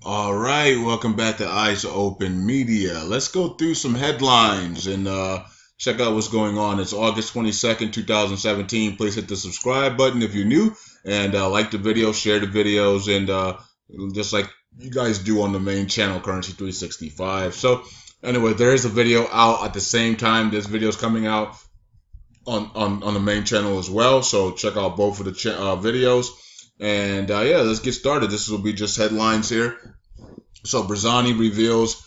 All right, welcome back to Eyes Open Media. Let's go through some headlines and check out what's going on. It's August 22nd, 2017. Please hit the subscribe button if you're new and like the video, share the videos, and just like you guys do on the main channel, Currency 365. So, anyway, there is a video out at the same time. This video is coming out on the main channel as well. So, check out both of the videos. And yeah, let's get started. This will be just headlines here. So Barzani reveals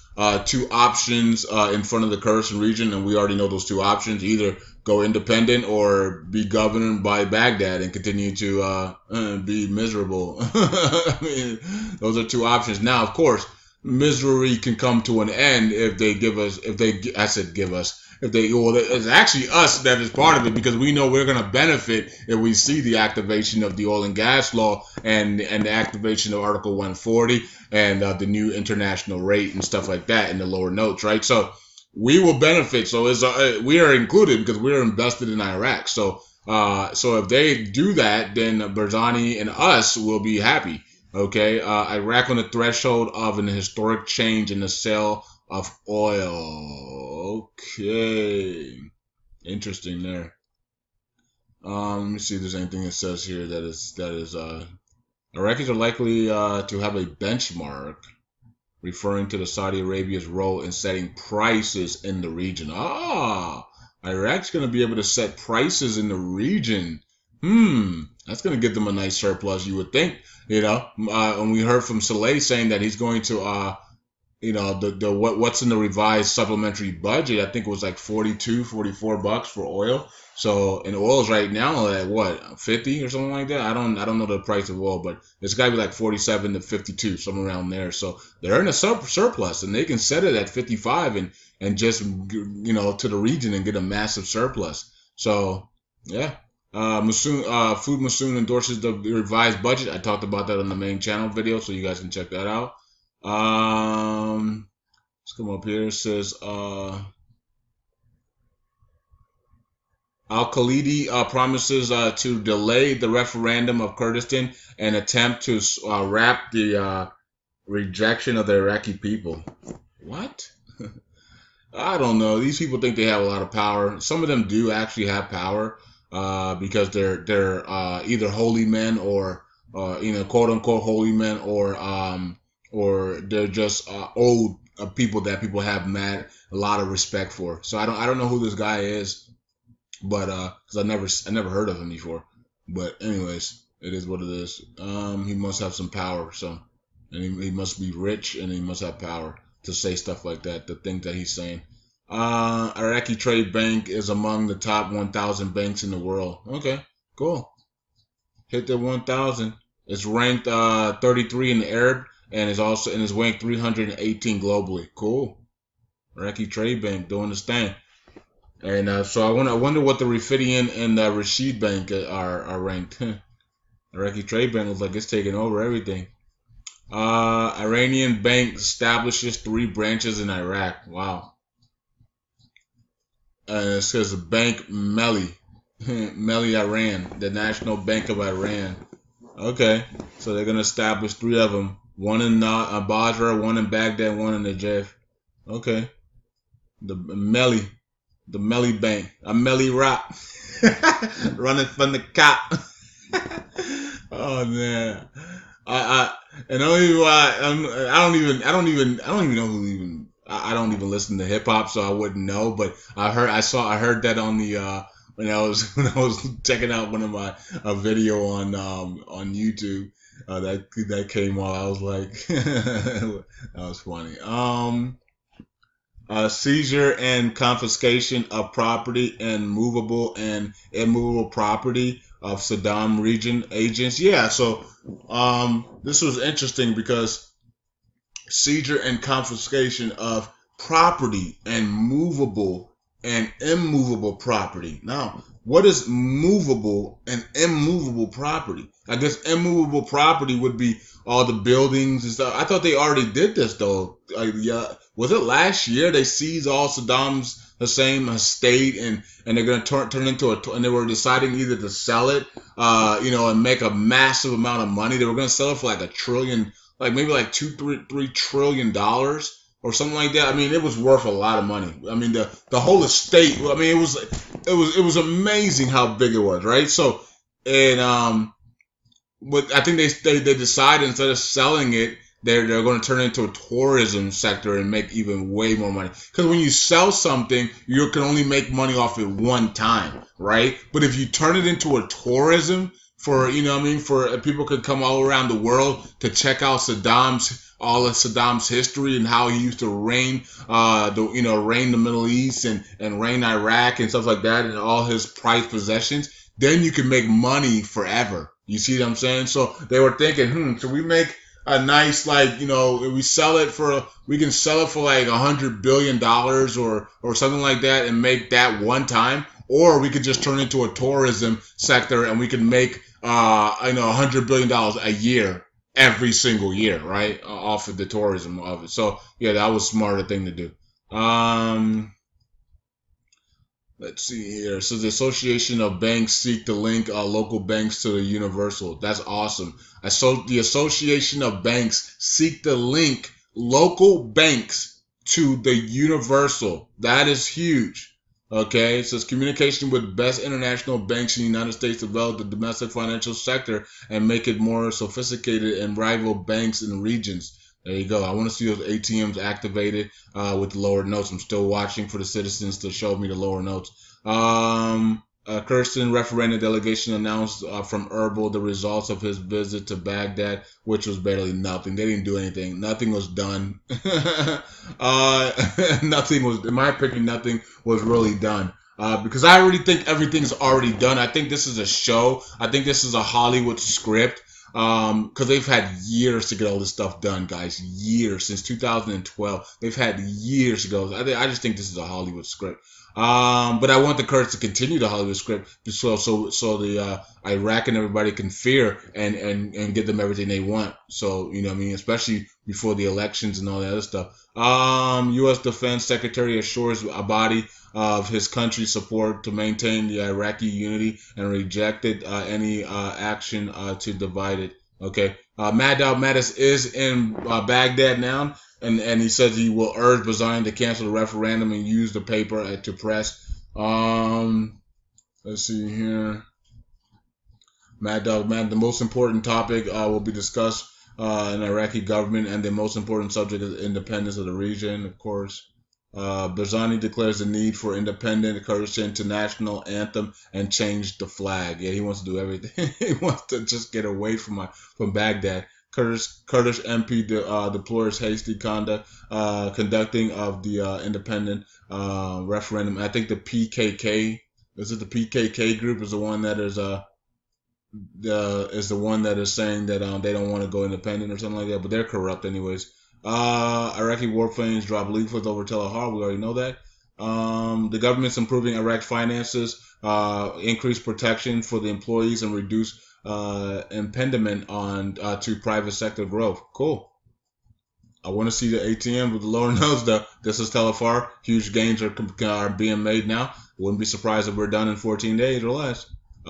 two options in front of the Kurdistan region, and we already know those two options: either go independent or be governed by Baghdad and continue to be miserable. I mean, those are two options. Now, of course, misery can come to an end if they give us, I said give us, if they, well, it's actually us that is part of it, because we know we're going to benefit if we see the activation of the oil and gas law and the activation of Article 140 and the new international rate and stuff like that in the lower notes, right? So we will benefit. So we are included because we are invested in Iraq. So if they do that, then Barzani and us will be happy. Okay, Iraq on the threshold of an historic change in the sale of oil. Okay, interesting there. Let me see if there's anything that says here that is Iraqis are likely to have a benchmark, referring to the Saudi Arabia's role in setting prices in the region. Iraq's going to be able to set prices in the region. That's going to give them a nice surplus, you would think. And we heard from Saleh saying that he's going to, what's in the revised supplementary budget. I think it was like 42, 44 bucks for oil. So, and oil's right now at what, 50 or something like that. I don't know the price of oil, but it's got to be like 47 to 52, somewhere around there. So they're in a surplus, and they can set it at 55 and just to the region and get a massive surplus. So yeah. Food Masoon endorses the revised budget. I talked about that on the main channel video, so you guys can check that out. Let's come up here. It says Al-Khalidi promises to delay the referendum of Kurdistan and attempt to wrap the rejection of the Iraqi people. What? I don't know. These people think they have a lot of power. Some of them do actually have power. Because they're either holy men or quote unquote holy men, or they're just old people that people have a lot of respect for. So I don't know who this guy is, but because I never heard of him before. But anyways, it is what it is. He must have some power, and he must be rich, and he must have power to say stuff like that, the things that he's saying. Iraqi Trade Bank is among the top 1,000 banks in the world. Okay, cool. Hit the 1,000. It's ranked 33 in the Arab, and is ranked 318 globally. Cool. Iraqi Trade Bank doing this thing. And so I wonder what the Rafidian and the Rashid Bank are ranked. Iraqi Trade Bank looks like it's taking over everything. Iranian bank establishes 3 branches in Iraq. Wow. It says Bank Melli, Melli Iran, the National Bank of Iran. Okay, so they're gonna establish 3 of them: one in Basra, one in Baghdad, one in Najaf. Okay, the Melli Bank, a Melli Rock, running from the cop. Oh man, and only I don't even know who even. I don't even listen to hip hop, so I wouldn't know. But I heard that on the when I was checking out one of my a video on YouTube that came on. I was like, that was funny. Seizure and confiscation of property and movable and immovable property of Saddam region agents. Yeah, so this was interesting because seizure and confiscation of property and movable and immovable property. Now, what is movable and immovable property? I guess immovable property would be all the buildings and stuff. I thought they already did this though. Yeah, was it last year they seized all Saddam's Hussein estate and they're going to turn into and they were deciding either to sell it, and make a massive amount of money. They were going to sell it for like $1 trillion like maybe like $3 trillion or something like that. I mean, it was worth a lot of money. I mean, the whole estate. I mean, it was amazing how big it was, right? So, and but I think they decided instead of selling it, they're going to turn it into a tourism sector and make even way more money. Because when you sell something, you can only make money off it one time, right? But if you turn it into a tourism for, you know what I mean, for people could come all around the world to check out all of Saddam's history and how he used to reign reign the Middle East and reign Iraq and stuff like that and all his prized possessions, then you can make money forever. You see what I'm saying? So they were thinking, should we make a nice, like, you know, we can sell it for like $100 billion or something like that and make that one time, or we could just turn it into a tourism sector and we can make $100 billion a year every single year, right? Off of the tourism of it. So yeah, that was a smarter thing to do. Let's see here. So the Association of Banks seek to link local banks to the universal. That's awesome. So the Association of Banks seek to link local banks to the universal. That is huge. Okay, it says communication with best international banks in the United States develop the domestic financial sector and make it more sophisticated and rival banks in regions. There you go. I want to see those ATMs activated with the lower notes. I'm still watching for the citizens to show me the lower notes. Kurdistan referendum delegation announced from Irbil the results of his visit to Baghdad, which was barely nothing. They didn't do anything. Nothing was done. Nothing was, in my opinion, nothing was really done. Because I already think everything's already done. I think this is a show. I think this is a Hollywood script. Because they've had years to get all this stuff done, guys. Years, since 2012. They've had years to go. I just think this is a Hollywood script. But I want the Kurds to continue the Hollywood script so the Iraq and everybody can fear and give them everything they want. So, you know what I mean? Especially before the elections and all that other stuff. U.S. Defense Secretary assures a body of his country's support to maintain the Iraqi unity and rejected any action to divide it. Okay. Mad Dog Mattis is in Baghdad now, and he says he will urge Barzani to cancel the referendum and use the paper to press. Let's see here. Mad Dog Man, the most important topic will be discussed in Iraqi government, and the most important subject is independence of the region, of course. Barzani declares the need for independent Kurdistan to national anthem and change the flag. Yeah, he wants to do everything. He wants to just get away from Baghdad. Kurdish MP deplores hasty conducting of the independent referendum. I think the PKK, the PKK group is the one that is saying that they don't want to go independent or something like that, but they're corrupt anyways. Iraqi warplanes drop leaflets over Tel Aviv. We already know that. The government's improving Iraq finances, increase protection for the employees, and reduce impediment to private sector growth. Cool. I want to see the ATM with the lower nose, though. This is Tel Aviv. Huge gains are being made now. Wouldn't be surprised if we're done in 14 days or less.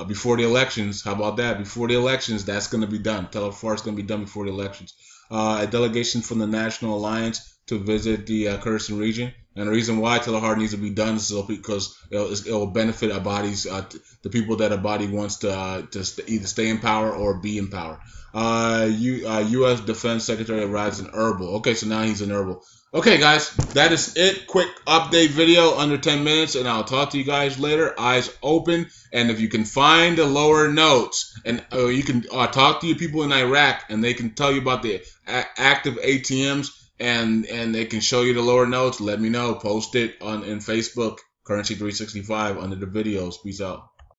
Before the elections. How about that? Before the elections, that's going to be done. Tel Aviv is going to be done before the elections. A delegation from the National Alliance to visit the Kurdistan region. And the reason why Tel Aviv needs to be done is because it will benefit Abadi's, the people that Abadi wants to either stay in power or be in power. U.S. Defense Secretary arrives in Irbil. Okay, so now he's in Irbil. Okay, guys, that is it. Quick update video, under 10 minutes, and I'll talk to you guys later. Eyes open, and if you can find the lower notes, and you can talk to your people in Iraq, and they can tell you about the active ATMs, and they can show you the lower notes. Let me know. Post it in Facebook, Currency 365, under the videos. Peace out.